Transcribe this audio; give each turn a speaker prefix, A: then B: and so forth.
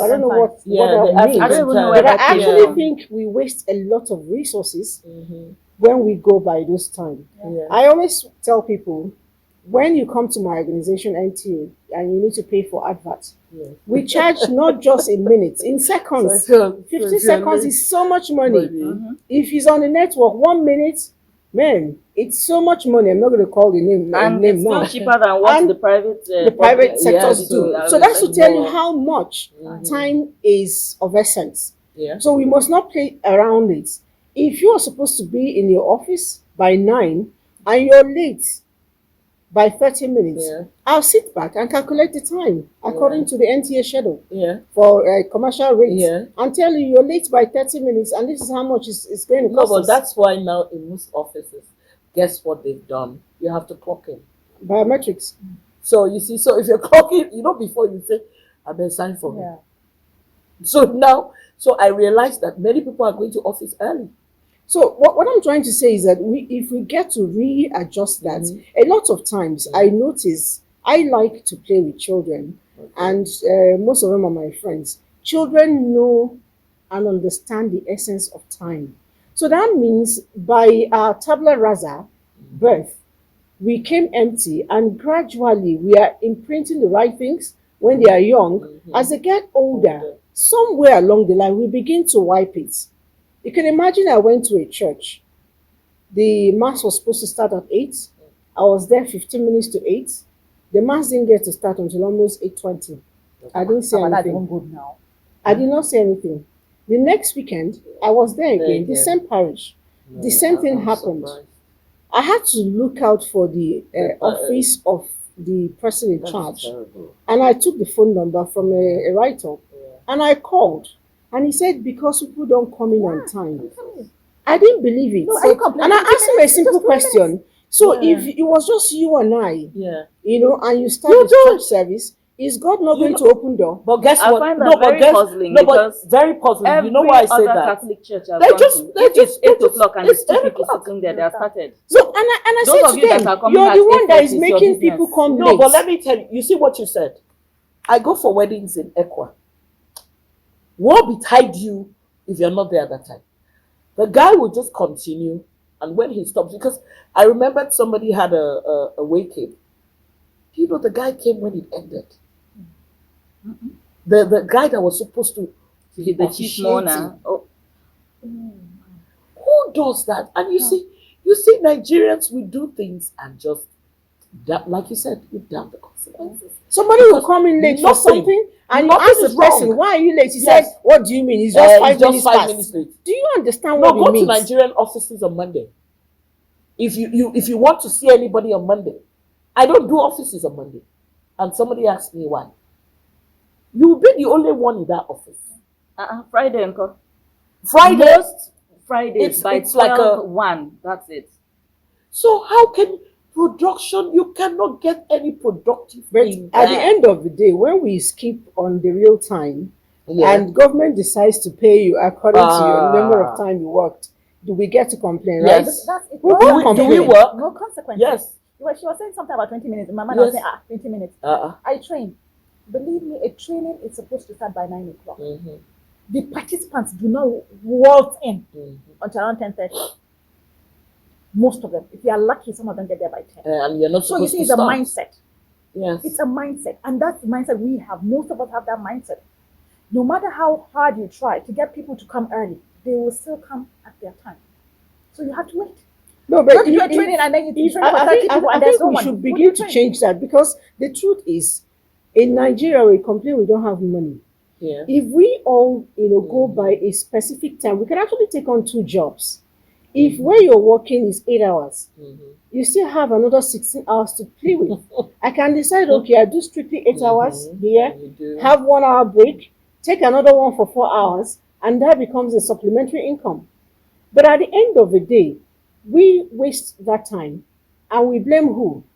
A: I don't know
B: Sometimes.
A: what
C: Yeah, the
A: that means.
B: I don't
C: African
B: even know
C: time.
B: where
A: But I
B: that came
A: actually
B: from.
A: think we waste a lot of resources
C: Mm-hmm.
A: when we go by those time.
C: Yeah.
A: I always tell people when you come to my organization NTA and you need to pay for adverts,
C: Yeah.
A: we charge not just in minutes, in seconds. 50 seconds is so much money. If it's on the network, 1 minute, man, it's so much money. I'm not going to call the name
B: And it's
A: now.
B: still cheaper than what
A: And
B: the private
A: the private sectors
C: yes,
A: do.
B: I
A: So
B: would
A: that's to
B: like
A: tell you
B: more.
A: how much
C: Mhm.
A: time is of essence.
C: Yeah.
A: So we must not play around it. If you are supposed to be in your office by 9 and you're late by 30 minutes,
C: Yeah.
A: I'll sit back and calculate the time according
C: Yeah.
A: to the NTA schedule
C: Yeah.
A: for commercial rates
C: Yeah.
A: and tell you you're late by 30 minutes and this is how much it's going to
C: No,
A: cost
C: but
A: us.
C: that's why now in most offices, guess what they've done? You have to clock in.
A: Biometrics.
C: So you see, so if you're clocking, before you say, I've been signed for me.
B: Yeah.
C: So now, so I realized that many people are going to office early.
A: So what I'm trying to say is that if we get to readjust that, a lot of times I notice I like to play with children, and most of them are my friends. Children know and understand the essence of time. So that means by our tabula rasa birth, we came empty, and gradually we are imprinting the right things when they are young. As they get older, somewhere along the line, we begin to wipe it. You can imagine I went to a church. The mass was supposed to start at 8. I was there 15 minutes to 8. The mass didn't get to start until almost 8:20. I didn't say
B: That's even
A: anything.
B: good now.
A: I did not say anything. The next weekend, I was there again, the same parish. The same thing happened. I had to look out for the office of the person in charge. And I took the phone number from a write-up. And I called. And he said, because people don't come in on time. I didn't believe it.
B: No,
A: And I asked him a simple question. So if it was just you and I,
C: Yeah.
A: And you start the church service, is God not going to open door?
C: But guess
B: I
C: what?
B: find that very puzzling
C: no, but
B: because
C: very puzzling.
B: every
C: You know why I say
B: other
C: that?
B: Catholic church I've
C: They
B: gone
C: just-
B: to,
C: they
B: if
C: just-
B: it's 8
C: they just-
B: o'clock and
C: it's
B: there's 2
C: 8
B: people
C: o'clock.
B: sitting there, they are started.
A: So and I
B: Those
A: said
B: of
A: to
B: you that
A: them,
B: are coming
A: you're
B: at
A: the one that is
B: 8:30, it's your
A: making
B: business.
A: people come
C: No,
A: late.
C: but let me tell you. You see what you said? I go for weddings in Equa. What betide you if you're not there at that time? The guy will just continue, and when he stops, because I remembered somebody had a wake-in. The guy came when it ended. The guy that was supposed to be
B: The chief mourner. Oh,
C: Who does that? And you see, Nigerians, we do things and just like you said, we damn the consequences.
A: Somebody will come in late for
C: Nothing-
A: something, and you
C: nothing
A: ask the
C: is
A: person,
C: wrong.
A: "Why are you late?" He
C: Yes.
A: said, "What do you mean? It's just
C: It's
A: 5
C: just
A: minutes
C: 5
A: past."
C: minutes late.
A: Do you understand
C: No,
A: what
C: go
A: it
C: to
A: means?
C: Nigerian offices on Monday. If you want to see anybody on Monday, I don't do offices on Monday. And somebody asked me why. You will be the only one in that office.
B: Friday, uncle.
C: Friday.
B: Most Fridays by
C: it's like
B: 12, 1. That's it.
C: So how can production? You cannot get any productive
A: But
C: thing.
A: at the end of the day, when we skip on the real time,
C: Yeah.
A: and government decides to pay you according to your number
C: Ah.
A: of time you worked, do we get to complain,
C: Yes.
A: right?
D: That's it.
A: We
D: No,
A: can't
C: do
A: complain.
C: we work?
D: no consequences.
C: Yes.
D: She was saying something about 20 minutes. In my mind, I was
C: Yes.
D: saying, 20 minutes.
C: Uh-uh.
D: I train. Believe me, a training is supposed to start by 9 o'clock.
C: Mm-hmm.
D: The participants do not waltz in
C: Mm-hmm.
D: until around 10:30. Most of them. If you are lucky, some of them get there by 10.
C: And you're not
D: So you
C: supposed
D: see,
C: to
D: it's a
C: start.
D: mindset.
C: Yes.
D: It's a mindset. And that's the mindset we have. Most of us have that mindset. No matter how hard you try to get people to come early, they will still come at their time. So you have to wait.
A: No, but
D: Not you're training and then you train for 30 people
A: I
D: and there's
A: think
D: no
A: we
D: one.
A: should
D: Who do you
A: begin to
D: train?
A: change that, because the truth is, in Nigeria, we complain we don't have money.
C: Yeah.
A: If we all, go by a specific time, we can actually take on 2 jobs. If where you're working is 8 hours, you still have another 16 hours to play with. I can decide, okay, I do strictly 8 hours here,
C: You do.
A: have 1 hour break, take another one for 4 hours, and that becomes a supplementary income. But at the end of the day, we waste that time, and we blame who?